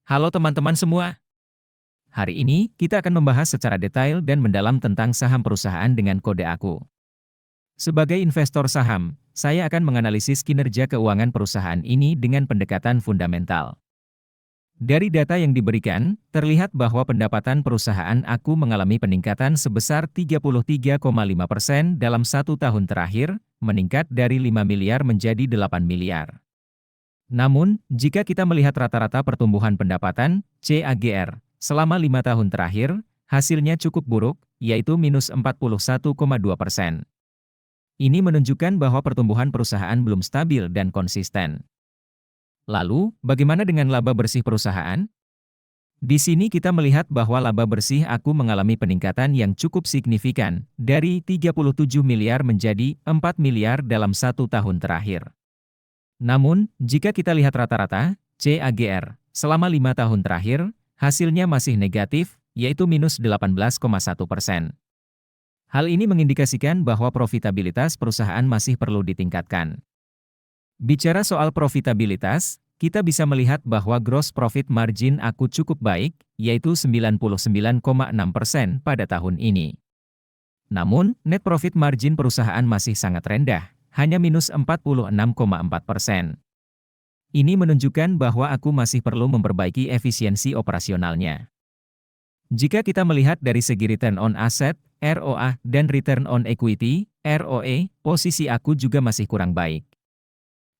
Halo teman-teman semua. Hari ini kita akan membahas secara detail dan mendalam tentang saham perusahaan dengan kode AKU. Sebagai investor saham, saya akan menganalisis kinerja keuangan perusahaan ini dengan pendekatan fundamental. Dari data yang diberikan, terlihat bahwa pendapatan perusahaan AKU mengalami peningkatan sebesar 33,5% dalam 1 tahun terakhir, meningkat dari 5 miliar menjadi 8 miliar. Namun, jika kita melihat rata-rata pertumbuhan pendapatan, CAGR, selama 5 tahun terakhir, hasilnya cukup buruk, yaitu minus 41,2%. Ini menunjukkan bahwa pertumbuhan perusahaan belum stabil dan konsisten. Lalu, bagaimana dengan laba bersih perusahaan? Di sini kita melihat bahwa laba bersih AKU mengalami peningkatan yang cukup signifikan, dari 37 miliar menjadi 4 miliar dalam 1 tahun terakhir. Namun, jika kita lihat rata-rata, CAGR, selama 5 tahun terakhir, hasilnya masih negatif, yaitu minus 18,1%. Hal ini mengindikasikan bahwa profitabilitas perusahaan masih perlu ditingkatkan. Bicara soal profitabilitas, kita bisa melihat bahwa gross profit margin AKU cukup baik, yaitu 99,6% pada tahun ini. Namun, net profit margin perusahaan masih sangat rendah, hanya minus 46,4%. Ini menunjukkan bahwa AKU masih perlu memperbaiki efisiensi operasionalnya. Jika kita melihat dari segi return on asset, ROA, dan return on equity, ROE, posisi AKU juga masih kurang baik.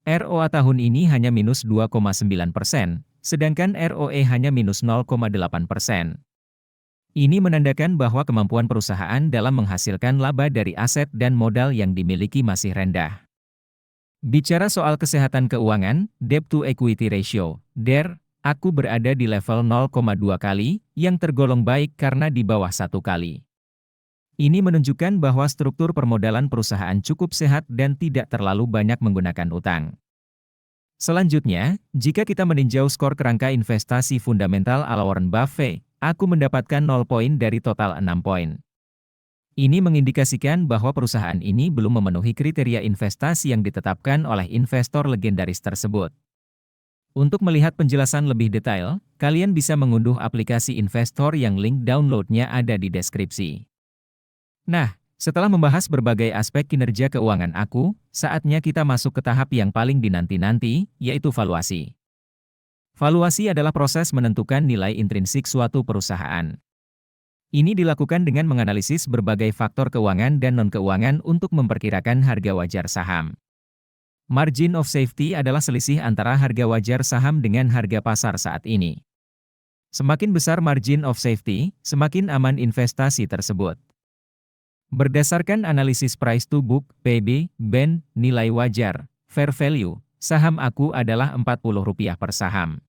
ROA tahun ini hanya minus 2,9%, sedangkan ROE hanya minus 0,8%. Ini menandakan bahwa kemampuan perusahaan dalam menghasilkan laba dari aset dan modal yang dimiliki masih rendah. Bicara soal kesehatan keuangan, debt to equity ratio, DER, AKU berada di level 0,2 kali, yang tergolong baik karena di bawah 1 kali. Ini menunjukkan bahwa struktur permodalan perusahaan cukup sehat dan tidak terlalu banyak menggunakan utang. Selanjutnya, jika kita meninjau skor kerangka investasi fundamental ala Warren Buffett, AKU mendapatkan 0 poin dari total 6 poin. Ini mengindikasikan bahwa perusahaan ini belum memenuhi kriteria investasi yang ditetapkan oleh investor legendaris tersebut. Untuk melihat penjelasan lebih detail, kalian bisa mengunduh aplikasi investor yang link downloadnya ada di deskripsi. Nah, setelah membahas berbagai aspek kinerja keuangan AKU, saatnya kita masuk ke tahap yang paling dinanti-nanti, yaitu valuasi. Valuasi adalah proses menentukan nilai intrinsik suatu perusahaan. Ini dilakukan dengan menganalisis berbagai faktor keuangan dan non-keuangan untuk memperkirakan harga wajar saham. Margin of safety adalah selisih antara harga wajar saham dengan harga pasar saat ini. Semakin besar margin of safety, semakin aman investasi tersebut. Berdasarkan analisis price to book, PB, BEN, nilai wajar, fair value, saham AKU adalah Rp40 per saham.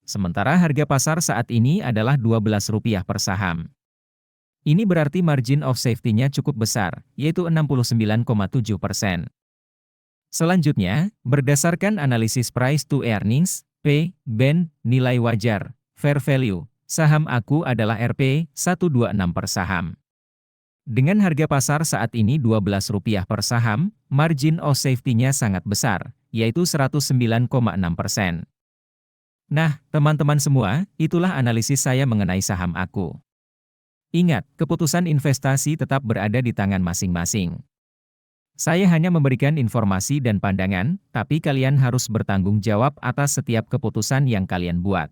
Sementara harga pasar saat ini adalah Rp12 per saham. Ini berarti margin of safety-nya cukup besar, yaitu 69,7%. Selanjutnya, berdasarkan analisis price to earnings, P, BEN, nilai wajar, fair value, saham AKU adalah Rp126 per saham. Dengan harga pasar saat ini Rp12 per saham, margin of safety-nya sangat besar, yaitu 109,6%. Nah, teman-teman semua, itulah analisis saya mengenai saham AKU. Ingat, keputusan investasi tetap berada di tangan masing-masing. Saya hanya memberikan informasi dan pandangan, tapi kalian harus bertanggung jawab atas setiap keputusan yang kalian buat.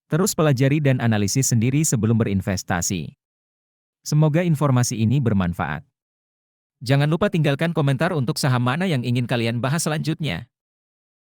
Terus pelajari dan analisis sendiri sebelum berinvestasi. Semoga informasi ini bermanfaat. Jangan lupa tinggalkan komentar untuk saham mana yang ingin kalian bahas selanjutnya.